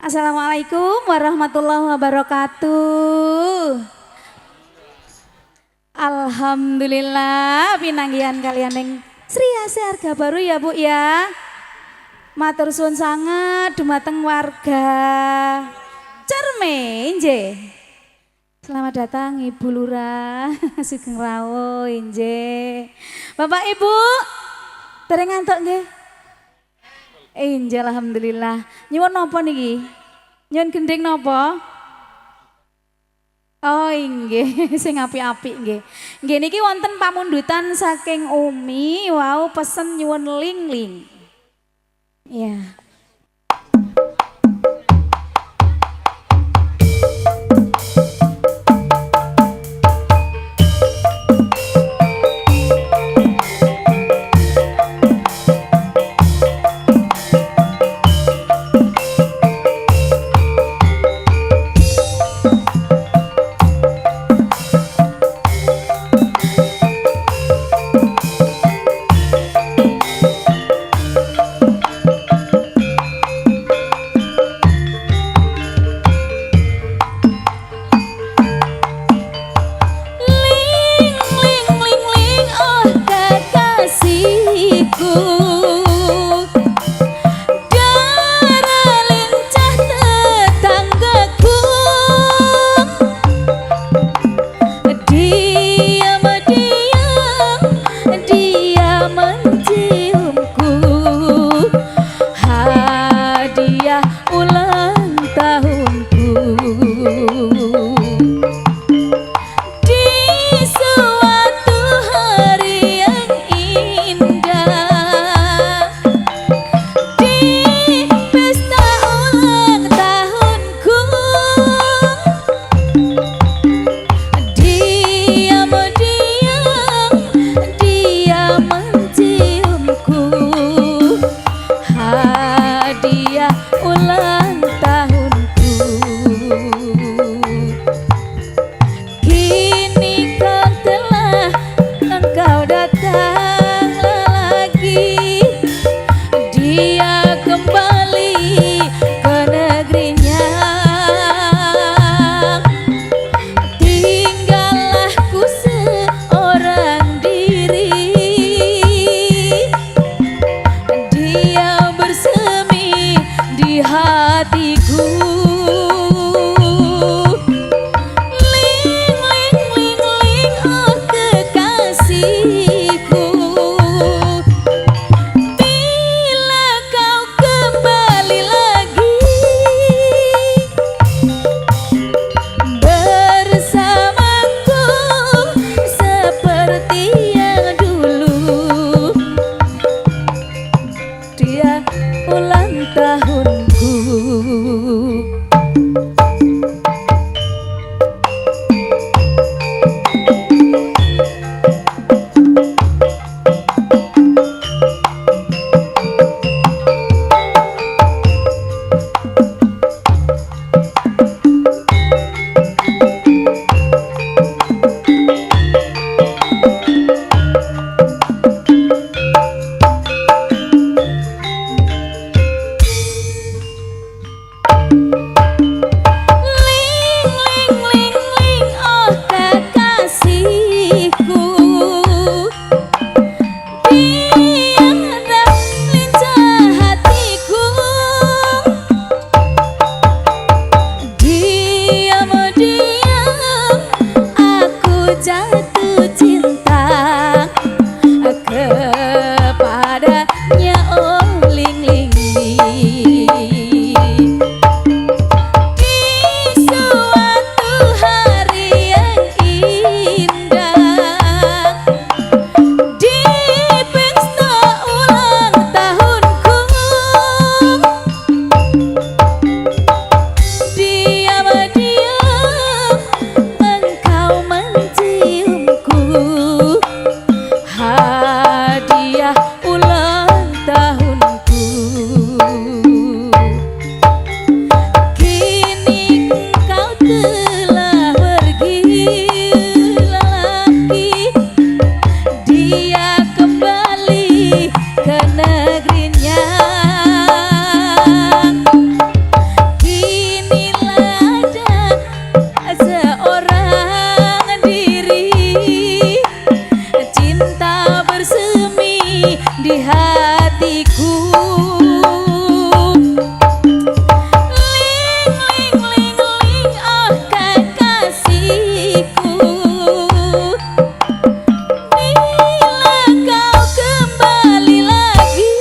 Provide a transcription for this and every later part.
Assalamualaikum warahmatullahi wabarakatuh. Alhamdulillah pinanggihan kalian yang Sri Asih harga baru ya Bu ya. Matur suwun sangat dumateng warga Cerme nggih. Selamat datang Ibu Lurah Sugeng Rawo nggih. Bapak Ibu dereng ngantuk nggih? Injil alhamdulillah. Nyuwun napa niki? Nyuwun gending napa? Oh inggih, sing apik-apik nggih. Nggih niki wonten pamundutan saking Umi wau pesen nyuwun ling-ling. Iya. di hatiku. Ling ling ling oh kekasihku, bila kau kembali lagi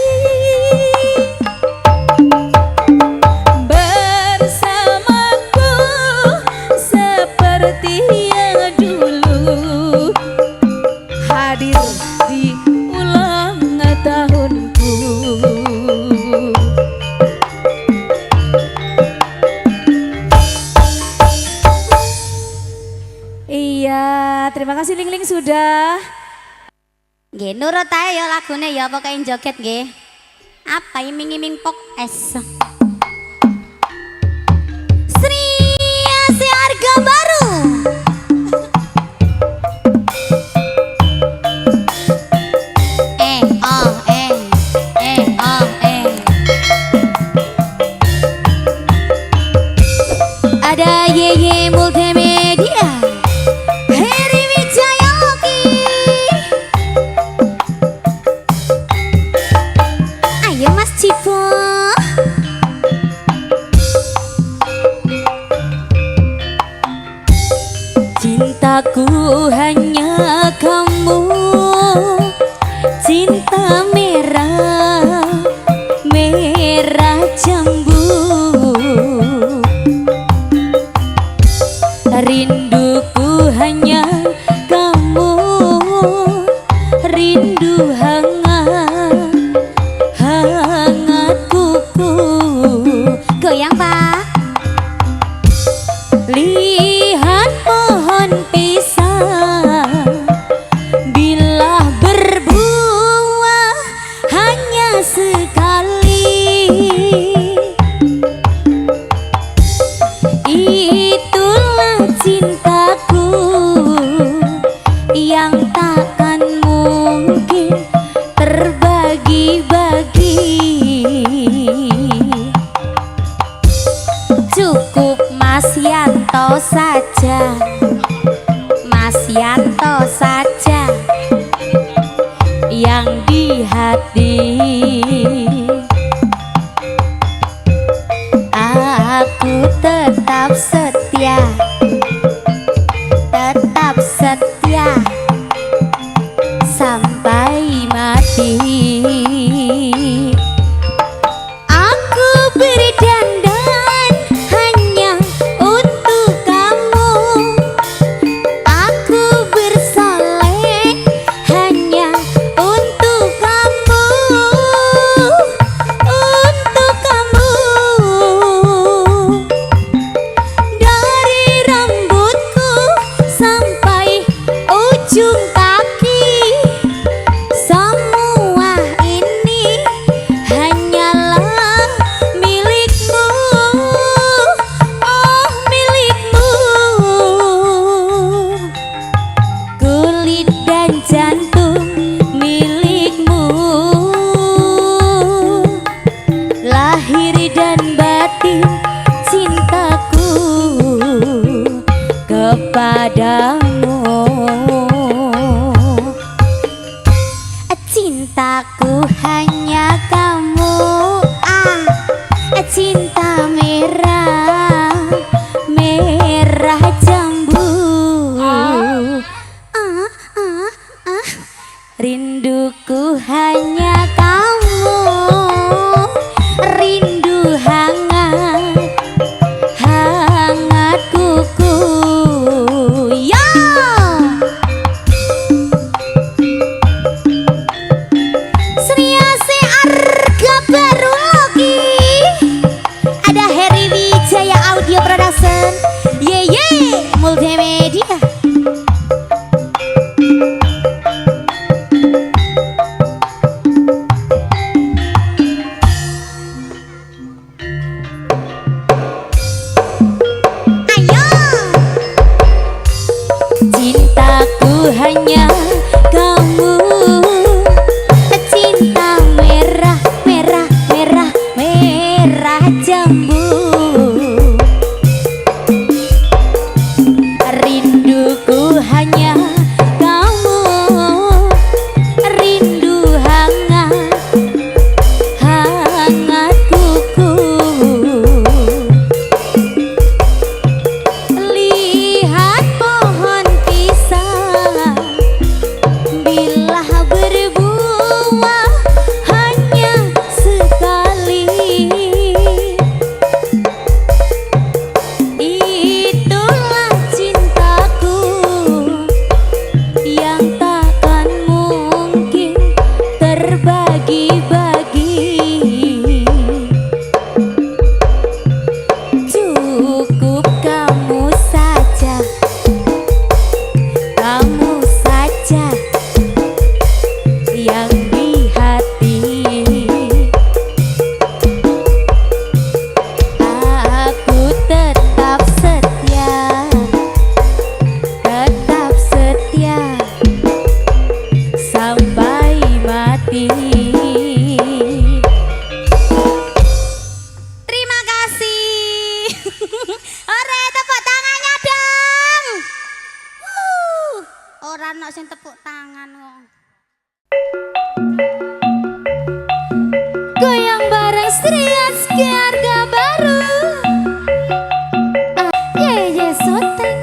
bersamaku seperti yang dulu, hadir di ulang tahunku. Iya, terima kasih Ling Ling sudah. Nggih, nurut ae ya lagune ya pokoke joget nggih. Apa iming-iming pok es. Sri Asi harga baru. Ada Yeye Multimedia, Heri Wijaya Loki. Ayo Mas Cipo. Cintaku hanya kamu, cinta merah, merah jambu. Rinduku hanya kamu, rindu hangat, hangat kuku. Goyang Pak. Lihat pohon pisang, bila berbuah hanya sekali. Itulah cintaku yang takkan mungkin terbagi-bagi. Cukup Mas Yanto saja, Mas Yanto saja yang di hati. Aku tetap setia, tetap setia sampai mati. Aku berdandan hanya untuk kamu, aku bersolek hanya untuk kamu. Goyang bareng Strias ke harga baru. Ye soteng.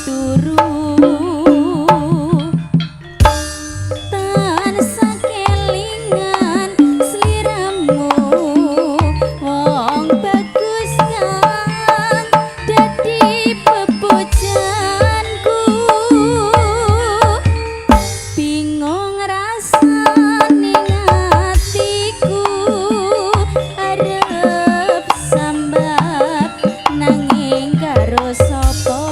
turu tansah kelingan sliramu wong bagus kang dadi bebujanku bingung rasane atiku arep sambat nanging karo sapa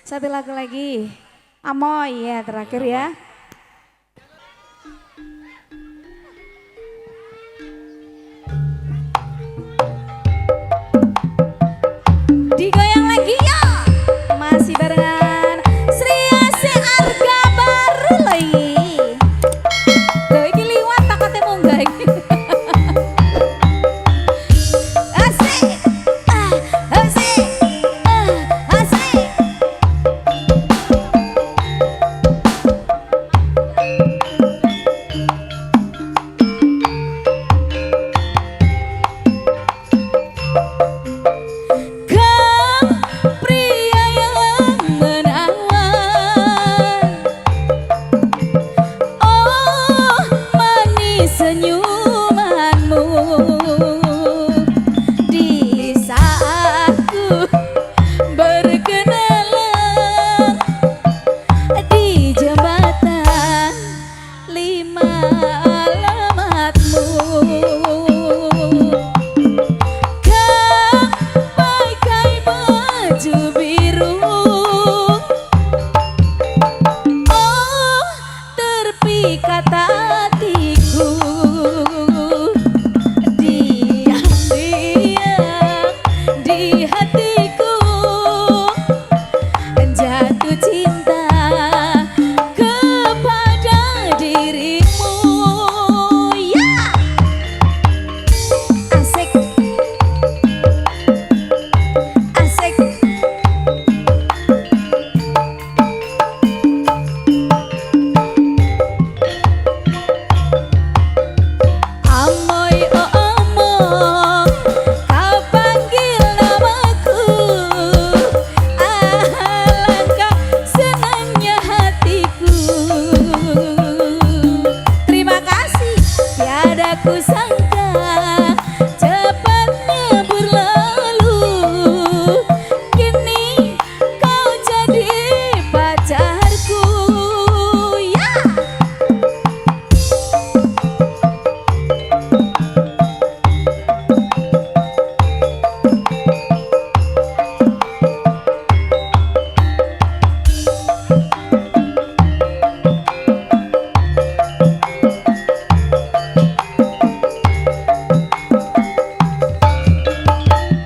Satu lagu lagi. Amoy ya terakhir ya. Digoyang lagi ya. Masih barengan Sri Asih Arga Baru lagi. Loh ini liwat tak kate munggah iki. Asik. Asik. Asik. Kau pria yang menawan, oh manis senyumanmu di saat ku berkenalan di jembatan lima alamatmu. Kau pakai baju biru, oh terpikat hatiku. Diam-diam di hatiku jatuh cinta kepada dirimu. Ya, asik, asik. Amoy oh among, kau panggil namaku. Alangkah senangnya hatiku. Terima kasih, tiada kusangka cepatnya berlalu. Kini kau jadi pacarku. Ya.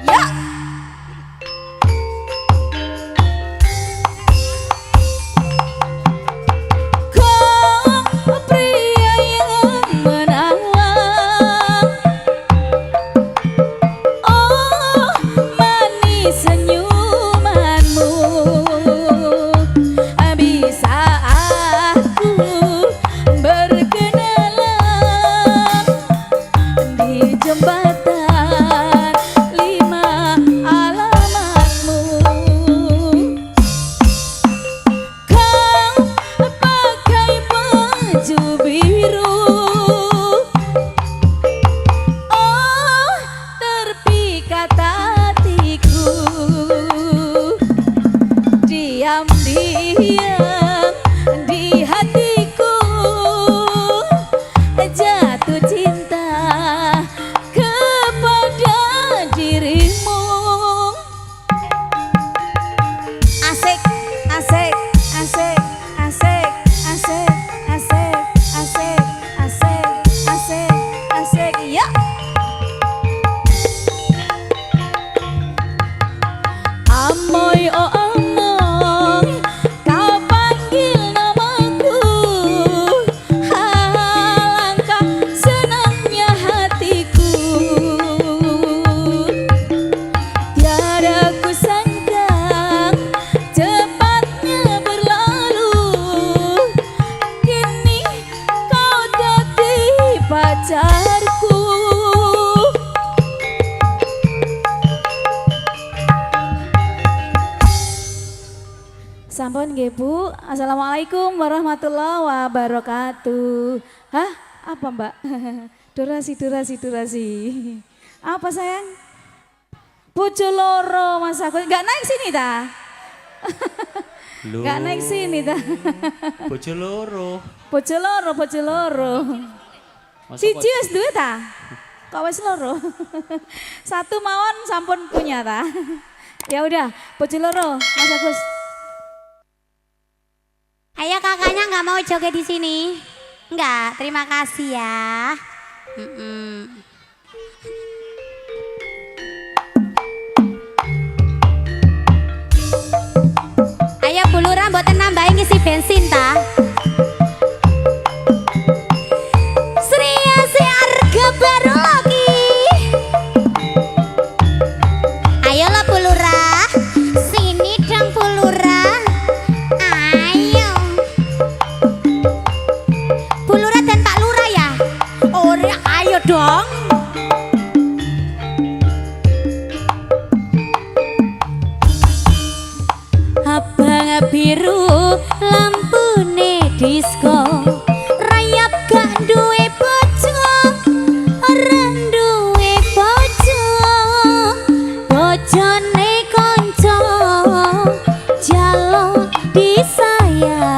Ya. Kau pria yang menawan, oh manis senyumanmu. Bisa aku berkenalan di jembatan lima alamatmu. Kau pakai baju biru, oh terpikat hatiku. Diam-diam di hatiku jatuh cinta kepada dirimu. Asik, asik, asik, asik, asik, asik, asik, asik, asik, asik. Ya. Amoy oh among, kau panggil namaku. Alangkah senangnya hatiku. Tiada kusangka cepatnya berlalu. Kini kau jadi pacarku. Sampun nggih Bu. Assalamualaikum warahmatullahi wabarakatuh. Hah? Apa Mbak? Durasi. Apa sayang? Bojo loro Mas Agus. Enggak naik sini ta? Enggak naik sini ta? Bojo loro. Bojo loro. Siji wis duwe ta? Kok wis loro? Satu mawon sampun punya ta? Ya udah, bojo loro Mas Agus. kakaknya nggak mau joget di sini? Enggak, terima kasih ya. Ayo Bu Lurah mboten nambahin ngisi bensin ta. Sri Asih harga baru lagi. Ayo lah Bu Lurah, sini dong Bu Lurah. Ayo. Bu Lurah dan Pak Lurah ya. Ore, ayo dong. Abang biru lampune disco, rayap gak duwe bojo, ora duwe bojo, bojone konco jalo disayang,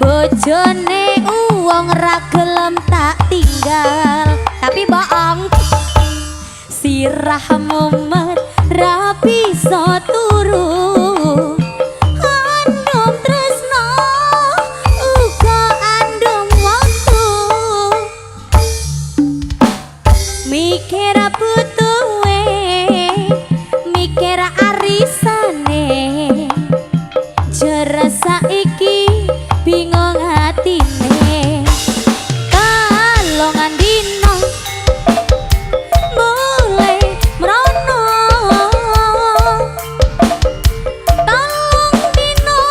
bojone uwong ra gelem tak tinggal, tapi bohong sirah mumet ra bisa turu. Andum tresno uga andum waktu, mikir butuhe, mikir arisane, jere saiki bingung hatine. Kalongan dino mulai merono, tolong dino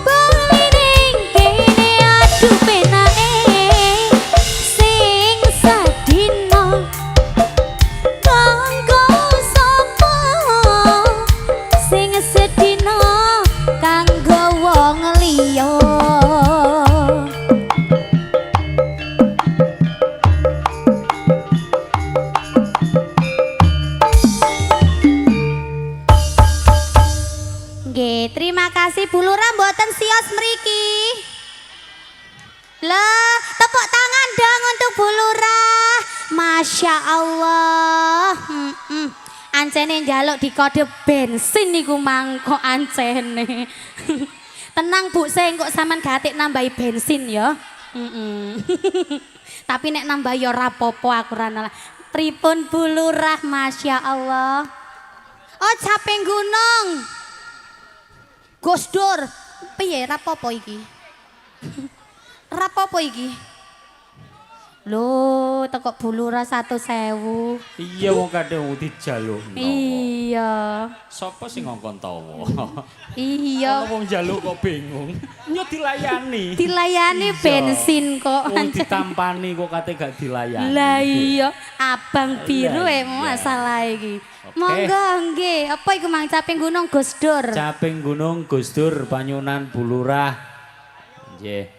bali ning kene aduh penake, sing sadino kanggo sapa, sing sedino kanggo wong liya. Nggih, terima kasih Bu Lurah mboten sios mriki. Lah, tepuk tangan dong untuk Bu Lurah. Masya Allah. Ancene njaluk dikode bensin niku mangkok ancene. Tenang Bu, saya kok sampean gatik nambahi bensin ya. Tapi nek nambah ya ora apa-apa aku ora nalah. Pripun Bu Lurah, Masya Allah. Oh, caping gunung. Gus Dur, piye rapopo iki? Rapopo iki? Lho, teko Bu Lurah 1.000. Iya wong kadang dijalukno. Iya. Sapa sing ngongkon tawa? Iya. Ana wong njaluk kok bingung. Yo dilayani. Dilayani Iya. bensin kok. Wong ditampani kok kate gak dilayani. Lah iya, abang biru Lah iya. masalah iki. Oke. Monggo nggih, apa iku Mang Caping Gunung Gus Dur? Caping Gunung Gus Dur Panyunan Bu Lurah. Nggih.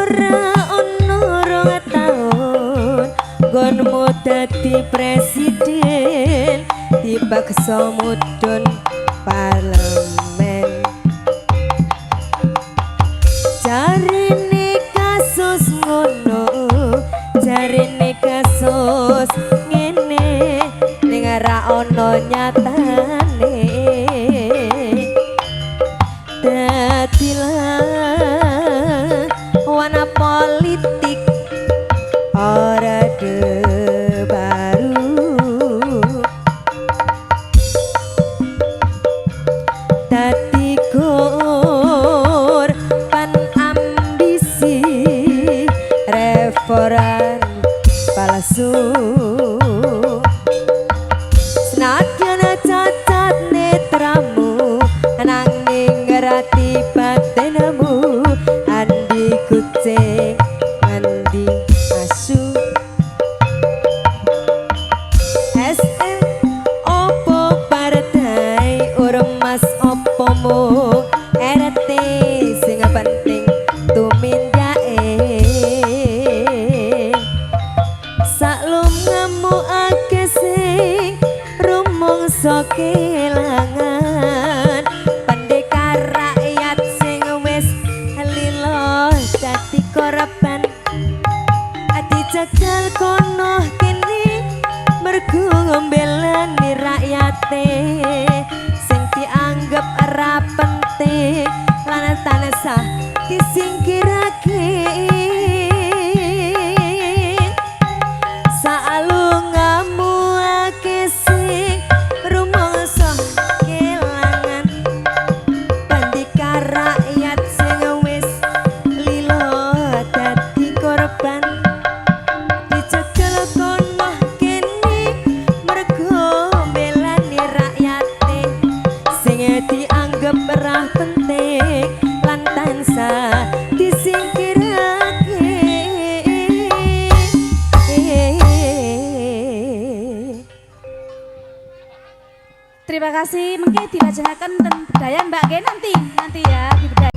ora ono rong taun gonmu dadi presiden dipaksa mudhun parlemen jarine kasus ngono jarine kasus ngene ning ora ono nyatane dadilah wana politik ora baru dadi korban ambisi referan palsu senadyan cacat netramu nanging ngerati batinmu andi kucing andi asu SM opo partai ormas opo mo RT sing penting tumindake saklungamu akeh sing rumangsa kelangan pendekar rakyat sing wis lilo dadi korban dijagal kono kene mergo mbelani rakyate sing dianggap ora penting lan tansah disingkirake salungamu akeh sing rumangsa kelangan pendekar rakyat sing wis lilo dadi korban dicekel kono kene mergo mbelani rakyate sing dianggap ora penting lan tansah disingkirake. Terima kasih, mungkin dibacakan tentang budaya Mbak Ge nanti ya di budaya.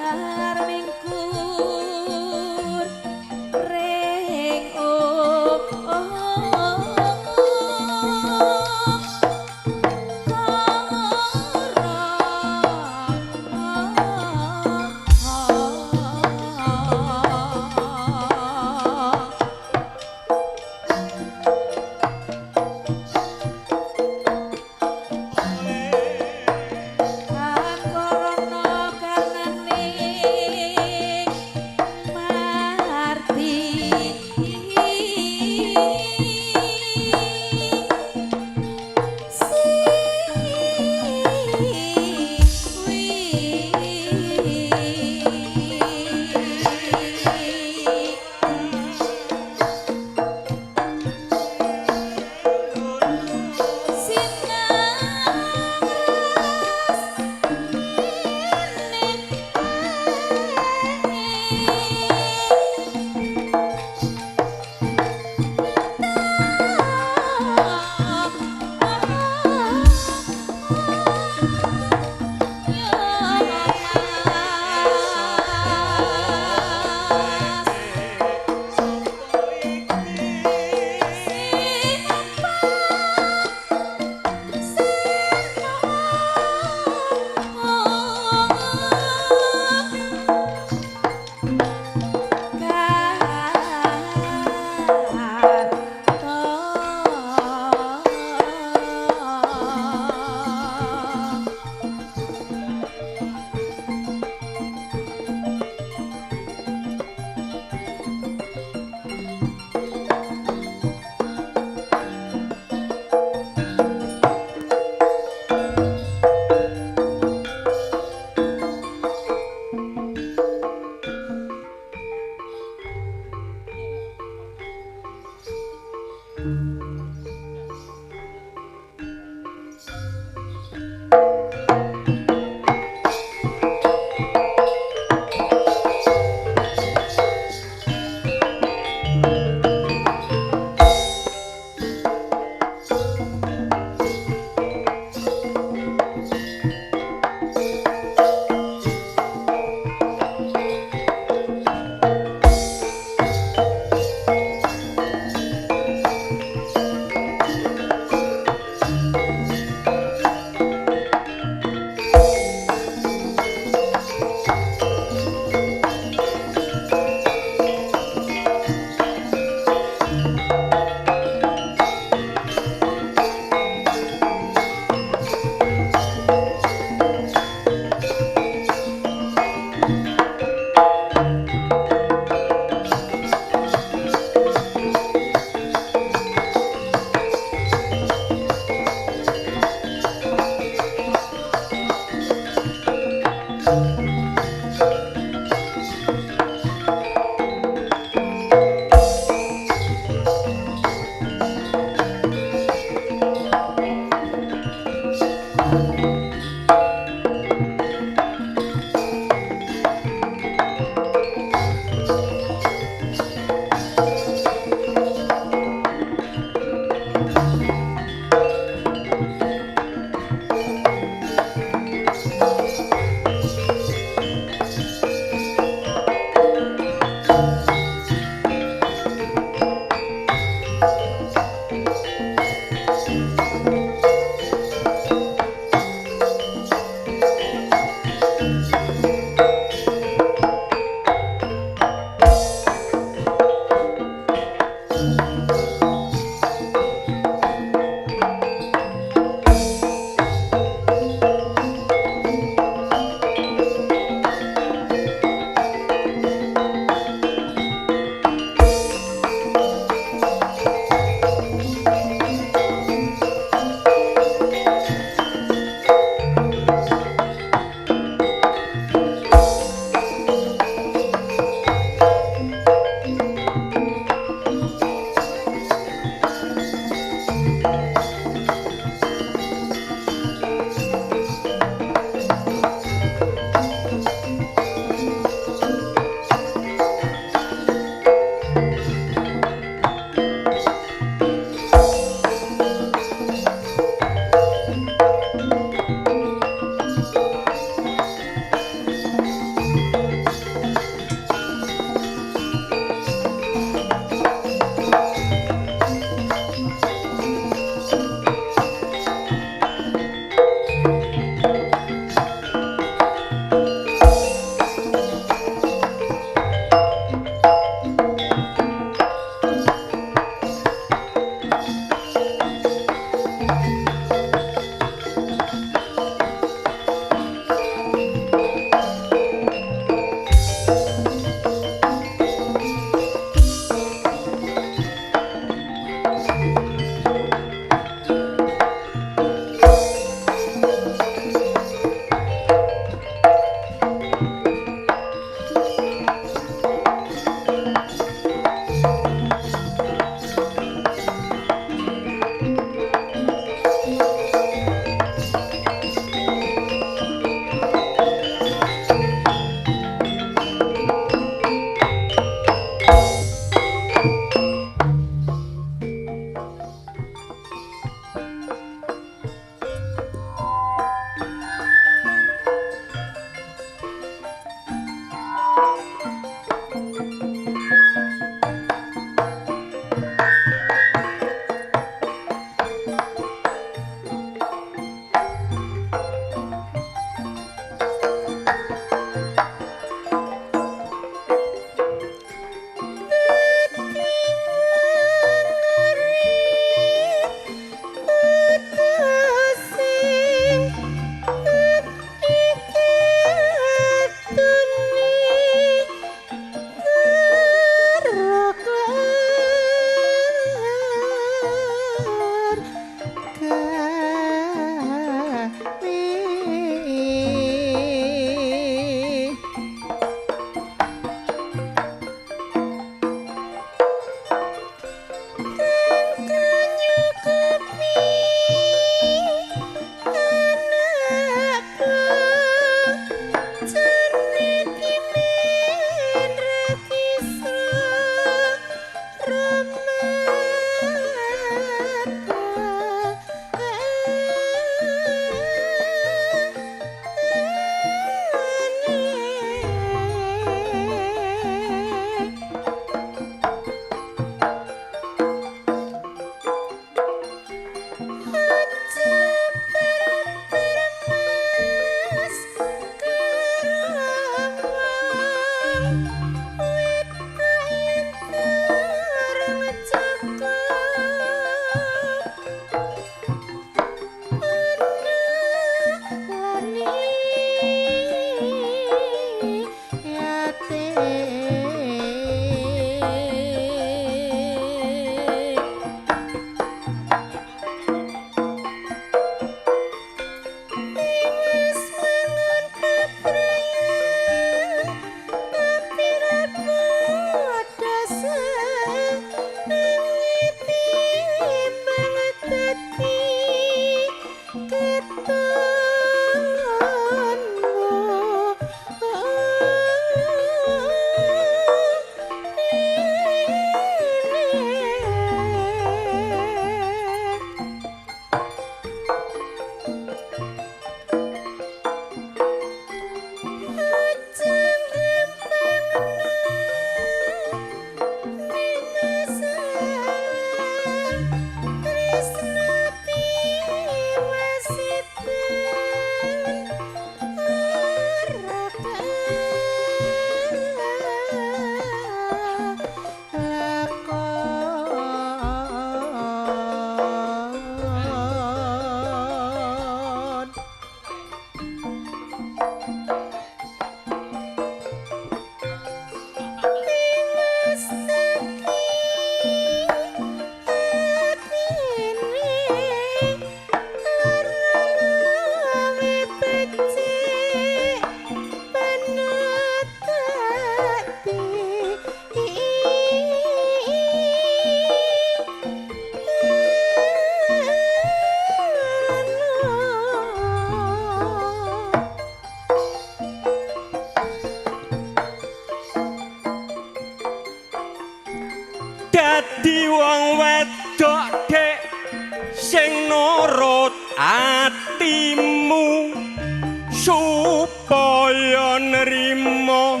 nrimo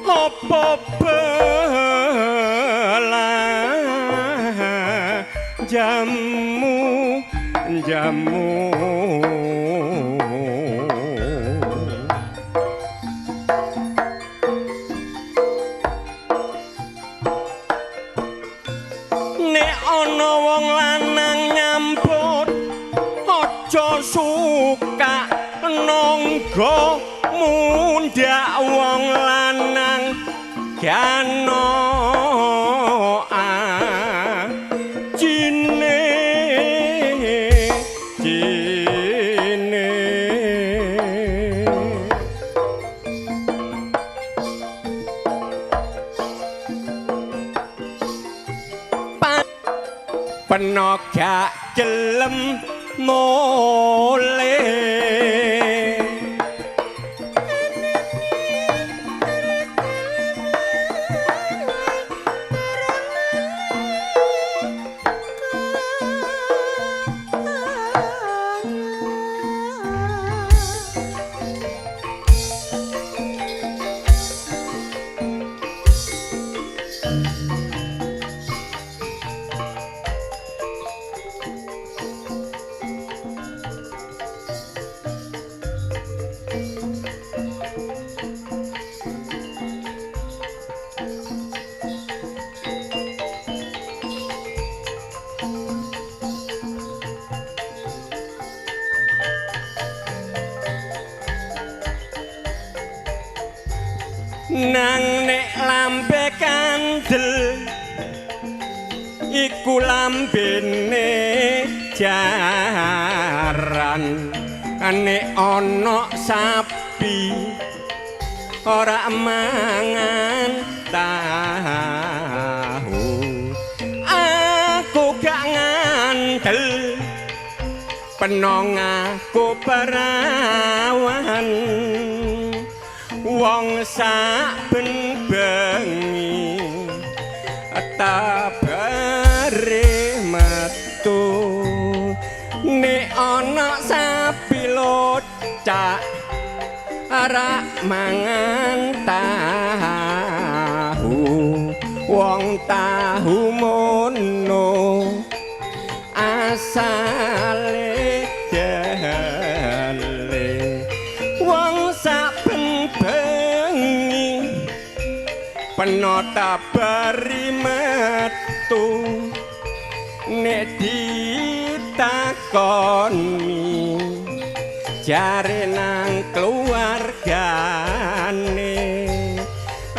apa belah jamu nek ana wong lanang nyambut aja suka nangga mundak wong lanang gano penoga gelem mole nang nek lambe kandel iku lambene jaran nek ana sapi ora mangan tahu aku gak ngandel penong aku perawan wong saben bengi tabare metu nek ana sapi locak ora mangan tahu wong tahu mono asale dele wong saben bengi penota bari metu nek ditakoni jare nang keluargane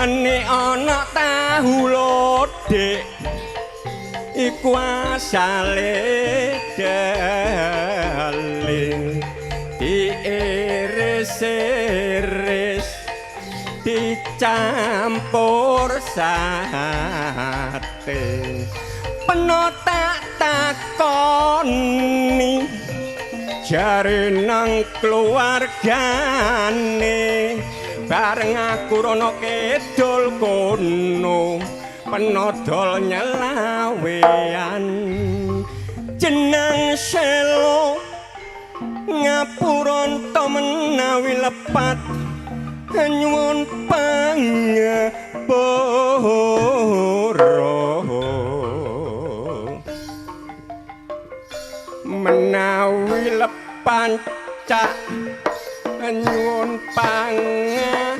nek ana tahu lodek iku asale dale diiris-iris dicampur sate penota takoni jare nang keluargane bareng aku rono kedol kono penodol nyelawean jeneng selo ngapuron to menawi lepat nyuwun pangapura menawi lepan cak nyuwun pangapura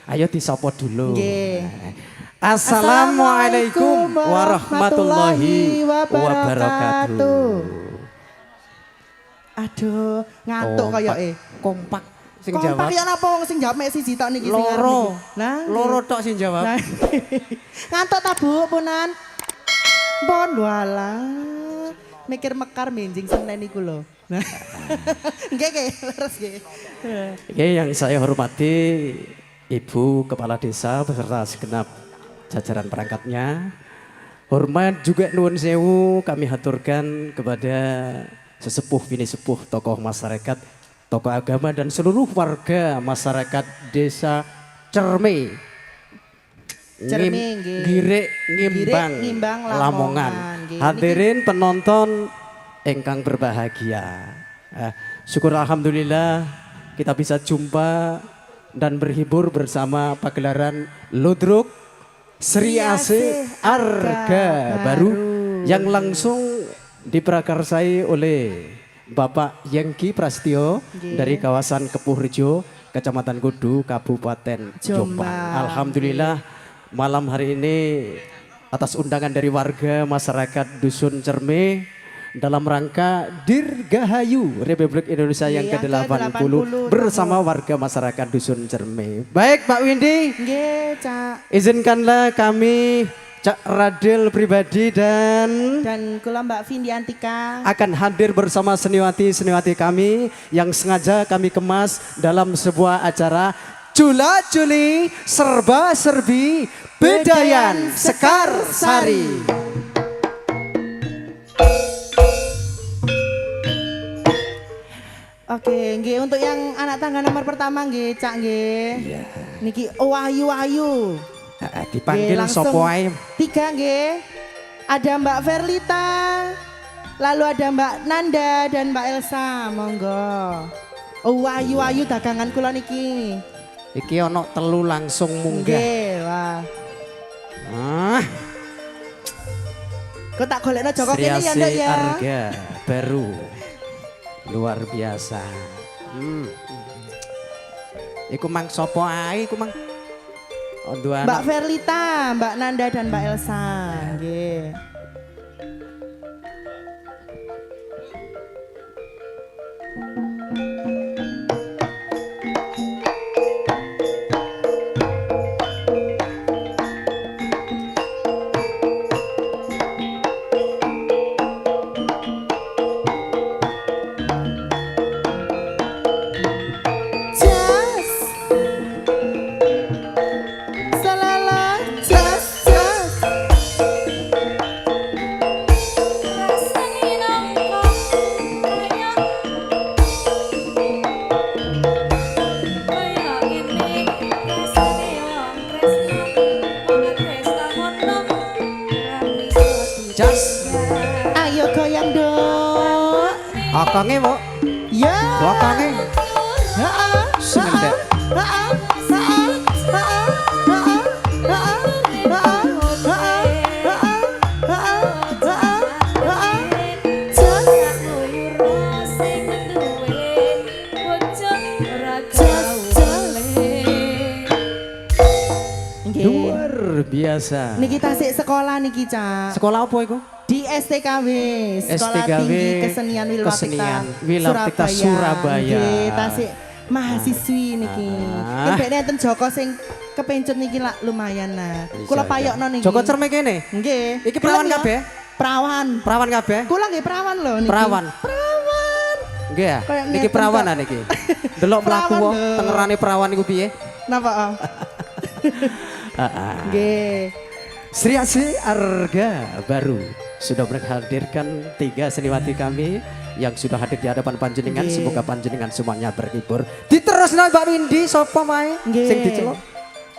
Ayo disapa dulu. Nggih. Assalamualaikum warahmatullahi wabarakatuh. Aduh, ngantuk kaya Kompak sing Kompak jawab. ya napa wong sing jawab mek siji tok niki sing arep Loro. niki. Nah, Loro tok sing jawab. Nah. Ngantuk ta Bu, punan? Pon walah. Mikir mekar menjing Senin iku lho. Nah. Nggih nggih, leres nggih. Oke, yang saya hormati Ibu Kepala Desa beserta segenap jajaran perangkatnya. Hormat juga nuwun sewu kami haturkan kepada sesepuh bini sepuh tokoh masyarakat, tokoh agama dan seluruh warga masyarakat Desa Cerme. Cerme, nggih. Girek Ngimbang, Girek Ngimbang, Lamongan. Lamongan, nggih. Hadirin penonton ingkang berbahagia. Syukur alhamdulillah kita bisa jumpa dan berhibur bersama pagelaran Ludruk Sri Asih Arga Baru yang langsung diprakarsai oleh Bapak Yengki Prastio dari kawasan Kepuhrejo, Kecamatan Kudu, Kabupaten Jombang. Alhamdulillah malam hari ini atas undangan dari warga masyarakat Dusun Cerme dalam rangka Dirgahayu Republik Indonesia yang ke-80 bersama warga masyarakat Dusun Cerme. Baik Pak Windy, Nggih, Cak. izinkanlah kami Cak Radil pribadi dan kula Mbak Vindi Antika. akan hadir bersama seniwati-seniwati kami yang sengaja kami kemas dalam sebuah acara Jula Juli Serba Serbi Bedayan Sekar Sari. Oke, nggih untuk yang anak tangga nomor pertama nggih, Cak nggih. Niki Wahyu. Dipanggil Nggih, langsung sopo ae. 3 nggih. Ada Mbak Verlita, lalu ada Mbak Nanda dan Mbak Elsa, monggo. Wahyu dagangan kula niki. Iki ono telu langsung munggah. Nggih, wah. Ah, Kok tak golekno Joko Sri kene ya, Nduk Asih ya. Arga Baru. Luar biasa. Iku mang sopo ae iku mang. Ondo Mbak Verlita, Mbak Nanda dan Mbak Elsa, nggih. Jas. Salala, jas. Rasane nongkrong kaya ngene rasane wong tresno wong tresno ngono ora bisa Jas. Ayo goyang dong. Akange, Bu. Ya. Akange. Heeh. Sementek. Heeh. Heeh. Heeh. Heeh. Heeh. Heeh. Heeh. Heeh. Heeh. Heeh. Jas. sing duwe bojo ora Nggih. Luar biasa. Niki tasik sekolah niki, Cak. Sekolah apa iku? Di STKW, Sekolah STKW Tinggi Kesenian Kesenian Wilwatikta Wilwatikta Surabaya. Nggih, tasik mahasiswi niki. Ah. Kebek nenten Joko sing kepencut niki lah lumayan nah. Kula payokno niki. Joko Cerme kene. Nggih. Iki perawan kabeh? Perawan. Perawan kabeh? Kula nggih perawan lho niki. Perawan. Perawan. Nggih ya. Kayak Niki ngeten, perawanan Kak. iki. Delok mlaku Perawan wong lho. tengerane perawan iku piye? Napa? Heeh. Nggih. Sri Asih Arga Baru sudah menghadirkan 3 seniwati kami yang sudah hadir di hadapan panjenengan. Nggih. Semoga panjenengan semuanya berhibur. Diterusno Mbak Windy sapa wae Nggih. sing diceluk.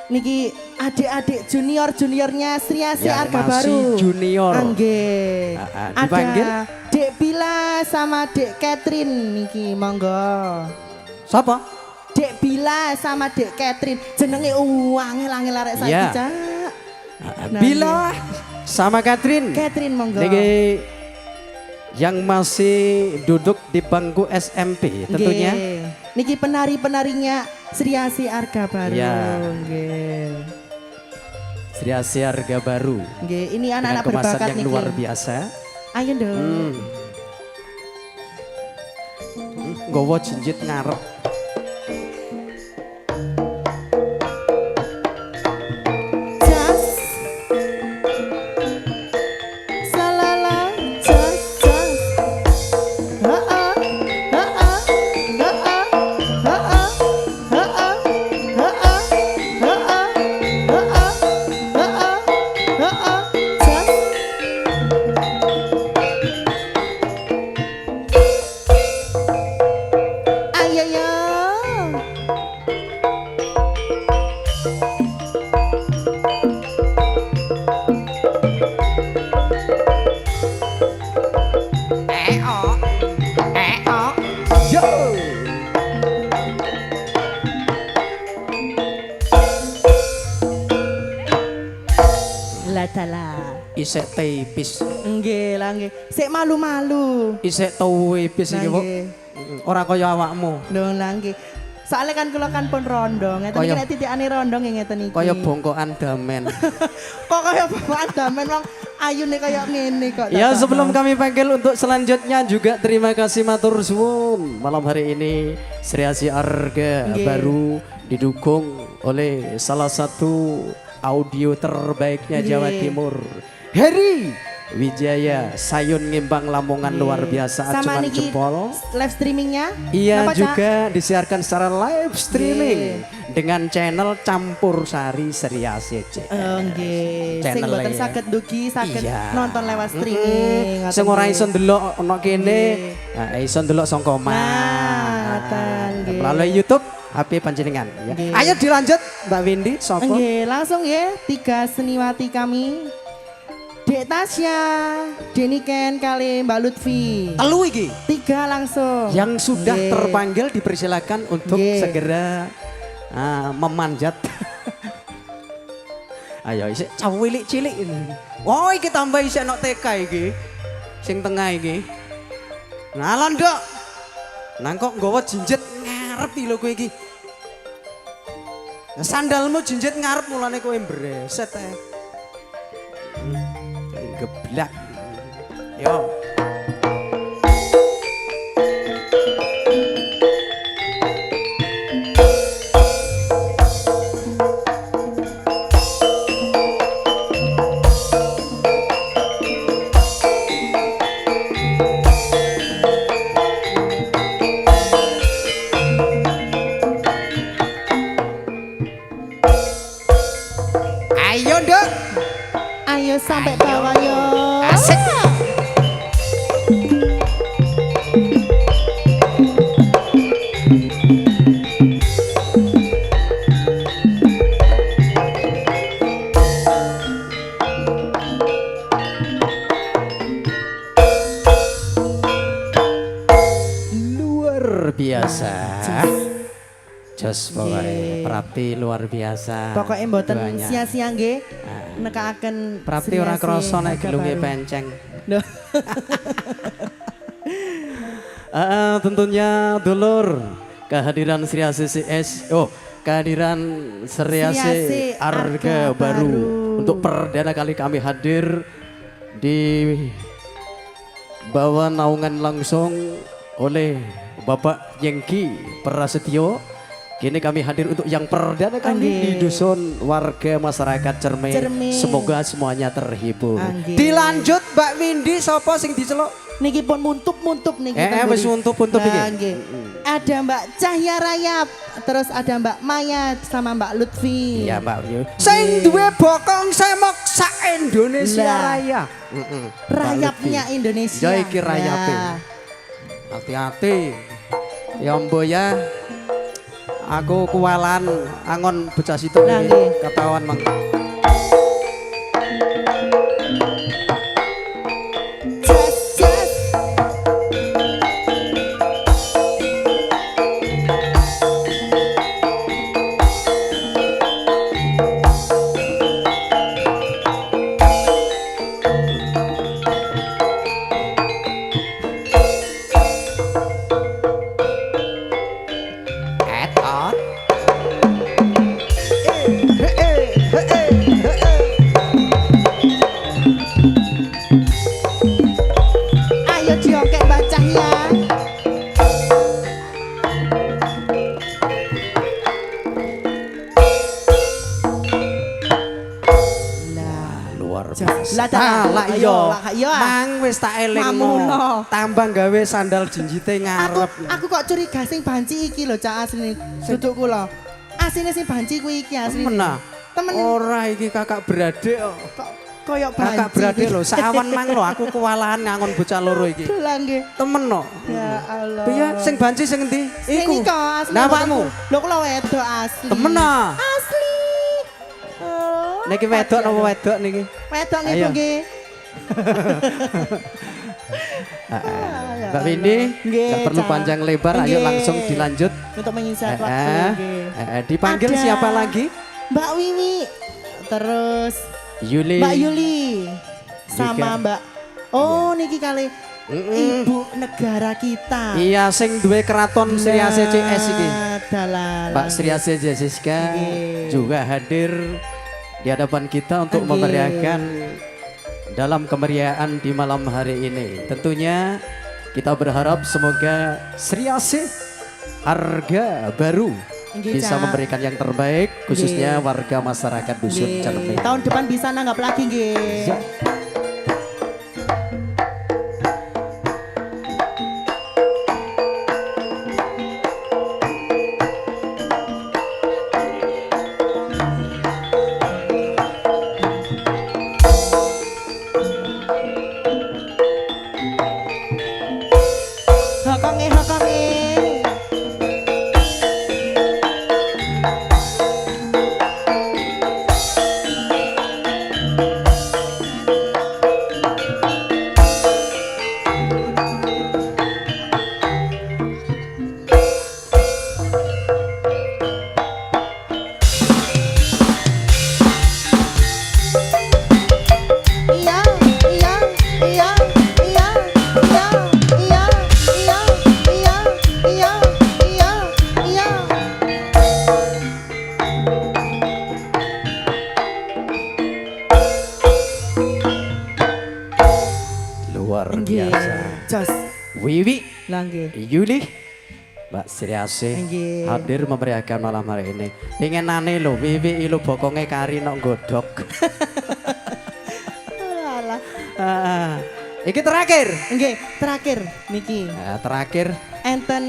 Niki adik-adik juniornya Sri Asih Yang Arga masih Baru. junior. Nggih. Dipanggil? Ada Dek Bila sama Dek Catherine niki monggo. Sapa? Dek Bila sama Dek Catherine jenenge angel-angel arek saiki, Iya. Cak. Nah, Bila sama Catherine. Catherine monggo. Niki yang masih duduk di bangku SMP tentunya. Nggih. Niki penari-penarinya Sri Asih Arga Baru. Ya. Nggih. Sri Asih Arga Baru. Nggih, ini Dengan anak-anak kemasan berbakat yang niki. luar biasa. Ayo dong. Gowo jinjit ngarep. Jas. Salala, jas, jas. Ha-ha, ha-ha, ha-ha, ha-ha, ha-ha, ha-ha, ha-ha, ha-ha, ha-ha, ha-ha, jas. Ayo, yo. Latala. Isek tipis. Nggih lah nggih. Sik malu-malu. Isek tipis iki, Bu. Nggih. Ora kaya awakmu. Lho lah nggih. Soalnya kan kula kan pun rondo, ngeten iki Kaya- nek titikane rondo nggih ngeten iki. Kaya bongkokan damen. Kok kaya bapak damen wong ayune kaya ngene kok. Ya sebelum kami panggil untuk selanjutnya juga terima kasih matur suwun. Malam hari ini Sri Asih Arga Nggih. Baru didukung oleh salah satu audio terbaiknya Jawa Nggih. Timur. Heri Wijaya Sayun Ngimbang Lamongan luar biasa Sama acuan niki jempol. live streamingnya. Iya Napa, Cak? juga disiarkan secara live streaming dengan channel Campur Sari Sri Asih CS. Nggih. Sing Channel boten ya. saged dugi saged Iya. nonton lewat streaming. Sing ora iso ndelok ana kene, Nggih. nah iso ndelok saka omah. ngoten, nggih. Melalui YouTube HP panjenengan ya. Nggih. Ayo dilanjut Mbak Windy sapa? Nggih, langsung ya 3 seniwati kami. Dek Tasya, Denny Ken kali Mbak Lutfi. Telu iki. 3 langsung. Yang sudah Nggih. terpanggil dipersilakan untuk Nggih. segera memanjat. Ayo isik cilik-cilik ini. Oh iki tambah isik nok TK iki. Sing tengah iki. Nah ndok. Nang kok nggawa jinjit ngarep iki lho kowe iki. Nah, sandalmu jinjit ngarep mulane kowe mbreset ae. Geblak. Yo. Ayo, Nduk. Ayo sampai bawah yo. Asik. Luar biasa. Jos pokoknya Prapti luar biasa. Pokoknya mboten Banyak. sia-sia nggih. Nekaaken Prapti Sri ora Asih krasa nek Arga gelunge Baru. penceng. Loh. Tentunya dulur kehadiran Sri Asih CS. Oh, kehadiran Sri Asih Asih Arga Arga Baru. Baru. Untuk perdana kali kami hadir di bawah naungan langsung oleh Bapak Yengki Prasetyo. Kini kami hadir untuk yang perdana kali Nggih. di dusun warga masyarakat Cermin. Cermin. Semoga semuanya terhibur. Nggih. Dilanjut Mbak Windy, sapa sing diceluk? Niki pun muntup-muntup niki. Wis untup-untup iki. Nah, nggih. ada Mbak Cahya Rayap, terus ada Mbak Maya sama Mbak Lutfi. Iya Mbak Yu. Sing duwe bokong semok sak Indonesia Lah. Raya. Rayapnya Indonesia. Ya iki rayape. Ya. Hati-hati. Ya mbo ya. Aku kuwalan angon bocah situ Lah, iki nggih. ketahuan mang. Jas, jas. Etot. Ayo diokek Mbak Cahya. Luar Jas. biasa. Lah, dah. Lah Ayo, iya. lah, iya. Mang wis tak elingno. Mamuno. Tambah gawe sandal jinjite ngarep. Aku kok curiga sing banci iki lho Cak asline. Duduk kula. Asline sing banci kuwi iki asline. Temen ah. Temen Ora iki kakak beradik kok. kok koyok banci. Kakak beradik lho, sawan mang lho aku kewalahan ngangon bocah loro iki. Lah nggih. Temen no. Ya Allah. Piye sing banci sing endi? Sing Iku. iku asli. Nah, awakmu? Lho kula wedok asli. Temen ah. Asli. Oh. Niki wedok napa wedok niki? Wedok nggih Ayo. Bu nggih. Mbak Windy, Nggih, nggak perlu Cak. panjang lebar, ayo Nggih. langsung dilanjut. Untuk menyisakan Eh, waktu eh, nggih. dipanggil Ada siapa lagi? Mbak Wiwi. Terus Yuli. Mbak Yuli sama Juga. Mbak. Oh niki kali Mm-mm. ibu negara kita. Iya, sing duwe keraton Sri ACCS iki. Adalah Mbak Sri ACCS Nggih. juga hadir di hadapan kita untuk Nggih. memeriahkan dalam kemeriahan di malam hari ini. Tentunya kita berharap semoga Sri AC harga baru Nggih, bisa Cak. memberikan yang terbaik khususnya warga masyarakat dusun Nggih. Cermin. Tahun depan bisa nanggap lagi nggih. Ya. Hokonge hokonge. Iya, iya, iya, iya, iya, iya, iya, iya, iya, iya, iya. Luar Nggih. biasa. Jos. Wiwi, Lah nggih. Yuli, Mbak Sri AC Nggih. hadir memeriahkan malam hari ini. Pengenane lho, Wiwi ilu bokonge kari nok godhog. Alah. Ah, iki terakhir. Nggih, terakhir niki. Terakhir Enten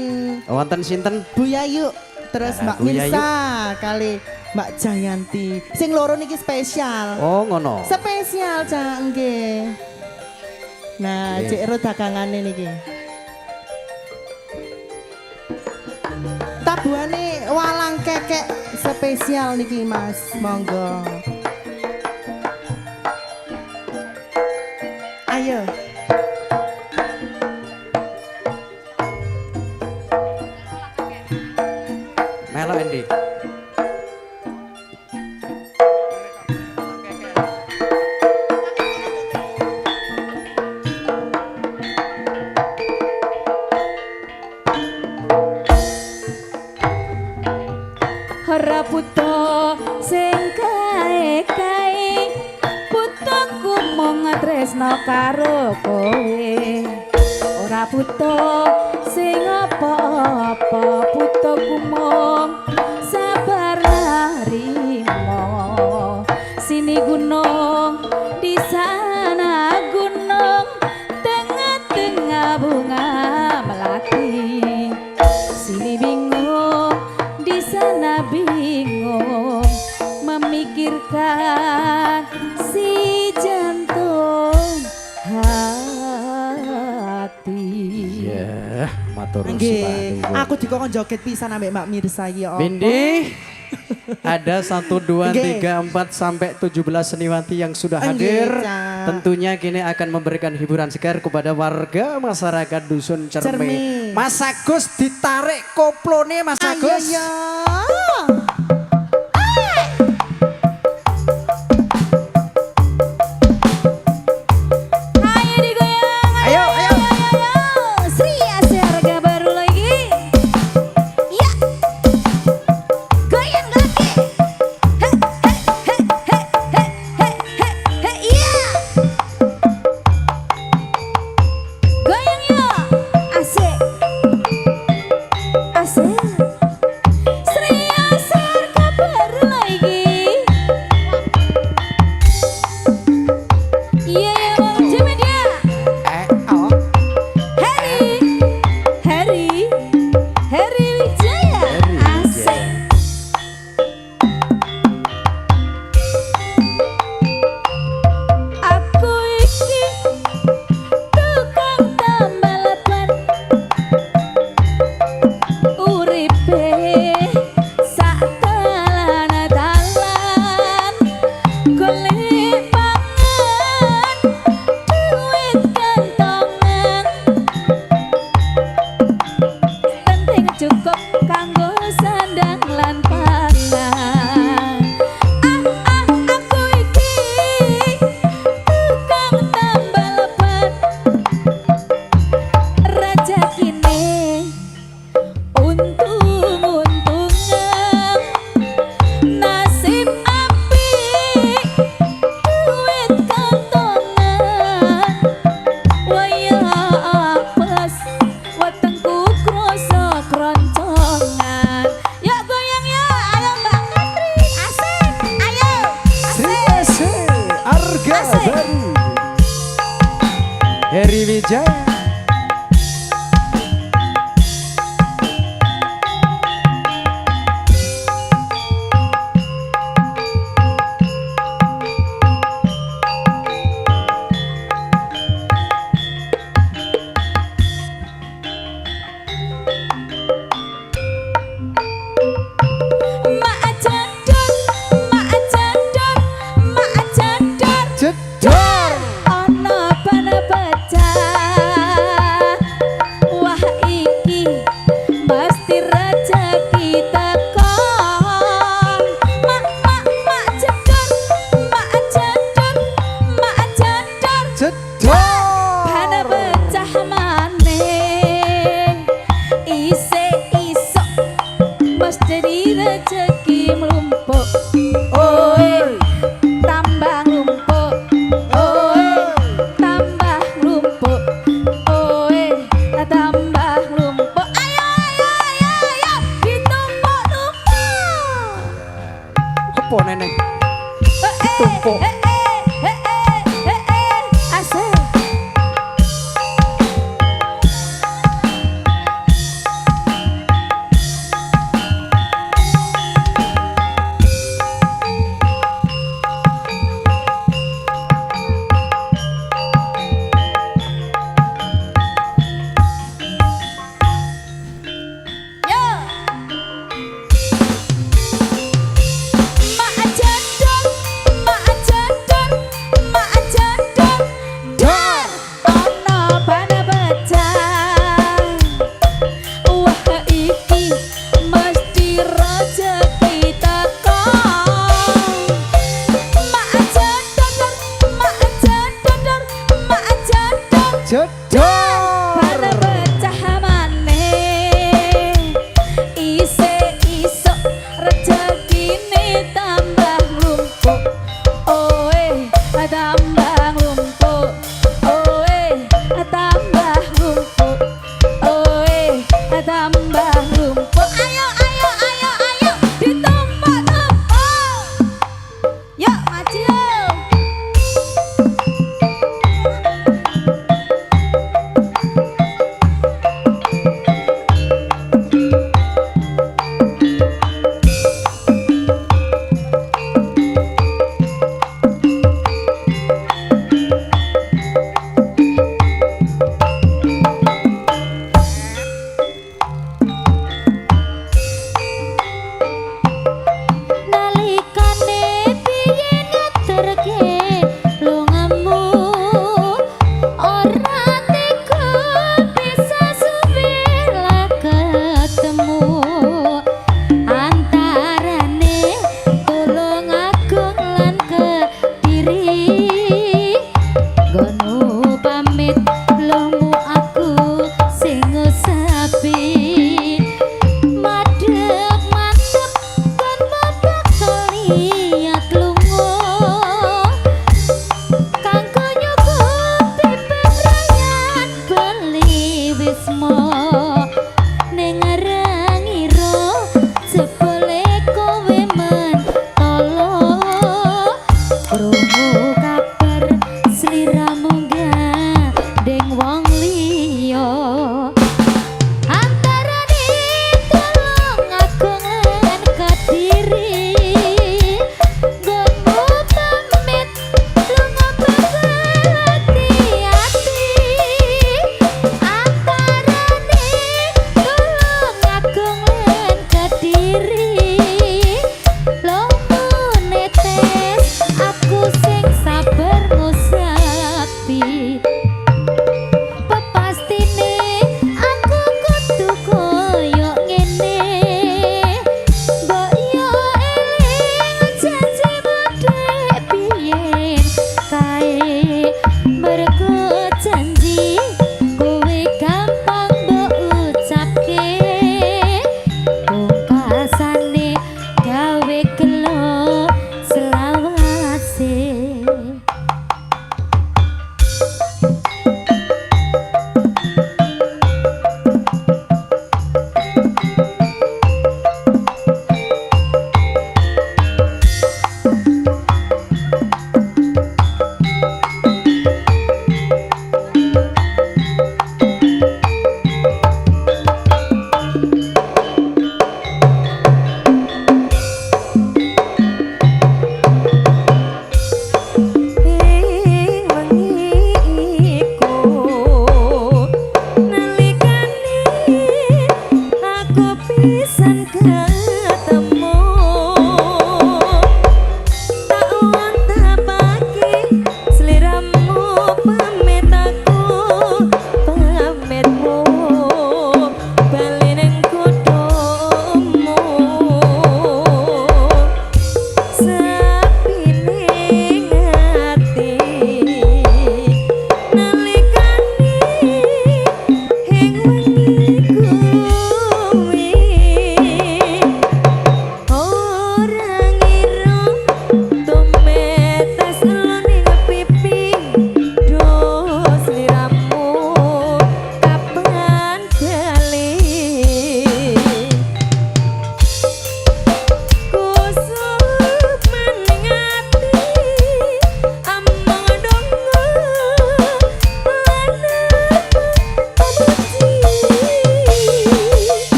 wonten sinten? Bu Yayu, terus Nah, Mbak Bu Yayu. Mirsa kali Mbak Jayanti. Sing loro niki spesial. Oh ngono. Spesial Cak nggih. Nah, Nggih. cek ro dagangane niki. Tabuhane walang kekek spesial niki Mas. Monggo. Ayo. Melo endi? Ora buta sing kae-kae, butuhku mung tresno karo kowe. Ora buta sing apa-apa, butuhku mung sabar narimo. Sini gunung, di sana gunung, tengah-tengah bunga melati. matur Nggih, suwun. aku dikon joget pisan ambek Mbak Mirsa iki ya. apa? Bindi, ada 1, 2, Nggih. 3, 4 sampai 17 seniwati yang sudah Nggih, hadir. Cak. Tentunya kini akan memberikan hiburan segar kepada warga masyarakat Dusun Cerme. Cerme. Mas Agus ditarik koplone Mas Agus. Ayo, Ayo digoyang. Ayo, ayo. Sri Asi harga baru lagi. Ya. Goyang lagi. He, he, he, he, he, he, he, he, iya. Goyang yuk. Asik. Asik. Sri Asi harga baru lagi. Iya ya Bang Jimmy dia. Oh. Harry Wijaya. Harry Asik. Aku iki tukang tambal ban, uripe sak dalan-dalan, golek pangan duit kantongan, penting cukup kanggo sandang lan pangan. Aku iki tukang tambal ban, rezekine untung-untungan, nasib apik duit kantongan, waya apes wetengku kroso kroncongan. Ya goyang ya, ayo Mbak Katri, asik, ayo, Sri asik. Asi harga Asik. baru. Harry Wijaya. Mak cadar, mak cadar, mak cadar. Jedor. Ana bana pecah. Wah iki mesti rezeki teko. Mak cadar, mak cadar, mak cadar. Jedor. Bana pecah maneh. Isik-isuk mesti rezeki mlumpuk. Oi. Tambah lumpuk, tambah lumpuk, tambah lumpuk. Ayo, ditumpuk-tumpuk. Apa neneng? Ditumpuk. Asik. Yo. Mak cadar, mak cadar, mak cadar. Dar ana bana pecah. Wah iki mesti rezeki teko. Mak cadar, mak cadar, mak cadar. Jedor. Bana pecah maneh. Isik-isuk rezekine tambah lumpuk. Tambah lumpuk. Tambah lumpuk. Tambah lumpuk. Ayo, ditumpuk-tumpuk. Yuk, maju. mari gono pamit lomu aku sing sapi madhep mantep kon bakal liat lunga kanggo nyukupi pemrayan beli wisma ning ngira jebule kowe mentolo krungu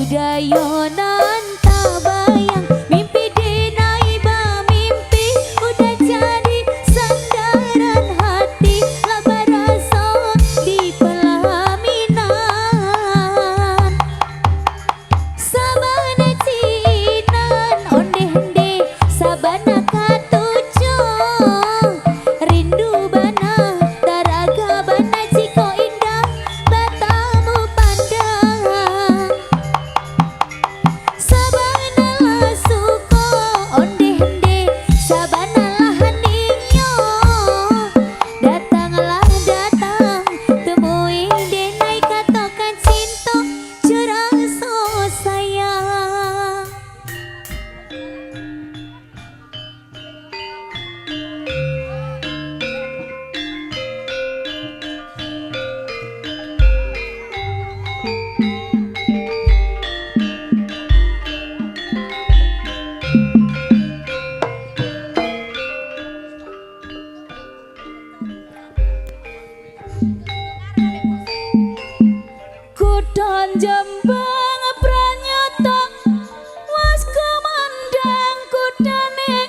Udayonan tak bayang mimpi dinaiba mimpi udah jadi sandaran hati laba rasa di pelaminan sabana cinan onde-onde sabana katujo rindu bana taraga bana ciko indah batamu pandang sabana lah suko onde-onde sabana lah ninyo datanglah datang temui denai katakan cinta curang so sayang. Kudon jembang pranyata was kumandang kudane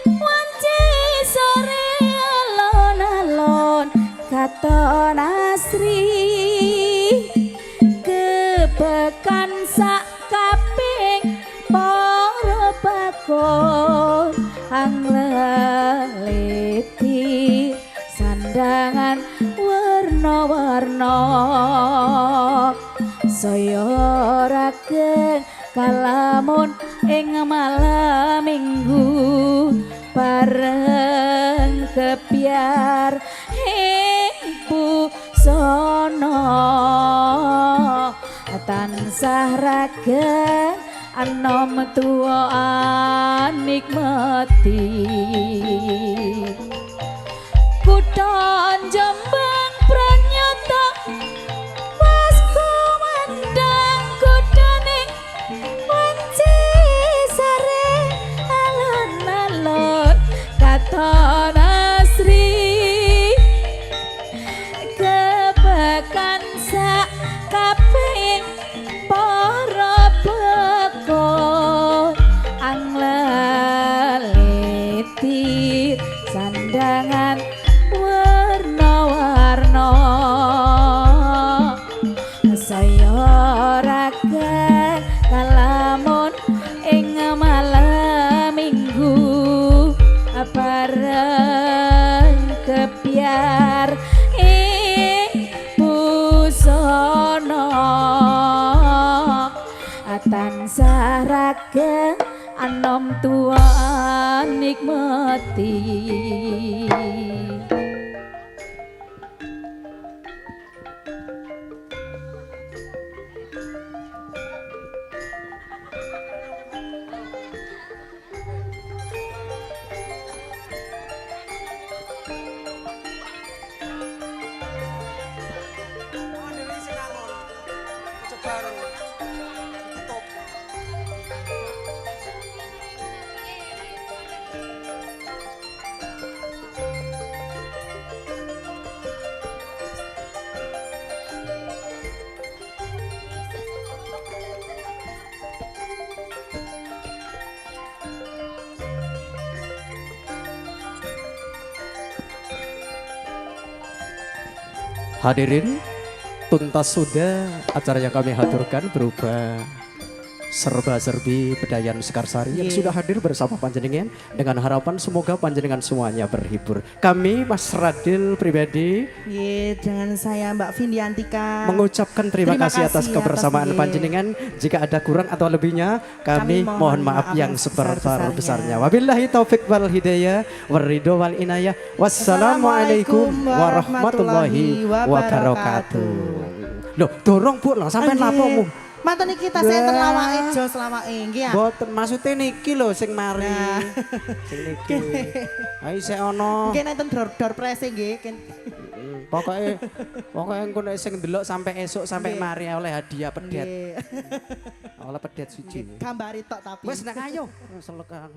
wanci sore alon-alon katon asri kebekan sak kaping para bakon angleliti sandangan warna-warna saya rakeng kalamun ing malam minggu bareng kepiar ing busana tansah rakeng anom tuwa nikmati kudon jembang pranyata was kumandang kudane wanci sare alon-alon katon asri kebekan sak kaping para bekon angleliti sandangan warna-warna saya rakeng kalamun ing malam minggu bareng kepiar ing busana tansah rakeng anom tua nikmati. Hadirin, tuntas sudah acara yang kami haturkan berupa serba-serbi Bedayan Sekarsari yang sudah hadir bersama panjenengan dengan harapan semoga panjenengan semuanya berhibur. Kami Mas Radil pribadi dengan saya Mbak Vindiantika mengucapkan terima kasih atas kebersamaan panjenengan. Jika ada kurang atau lebihnya kami mohon maaf yang sebesar-besarnya. Wabillahi taufik wal hidayah waridho wal inayah. Wassalamualaikum warahmatullahi wabarakatuh. Loh, dorong Bu, sampai lapomu. Mantan iki kita saya terlawake jos lawake nggih ya. Mboten maksudnya niki lho sing mari. Sing niki. Ayo sik ono. Nggih nenten door prize nggih. Pokoke engko nek sing ndelok sampai esuk sampai mari oleh hadiah pedet. Oleh pedet siji. Gambari tok tapi. Wis nek ayo. Selekan.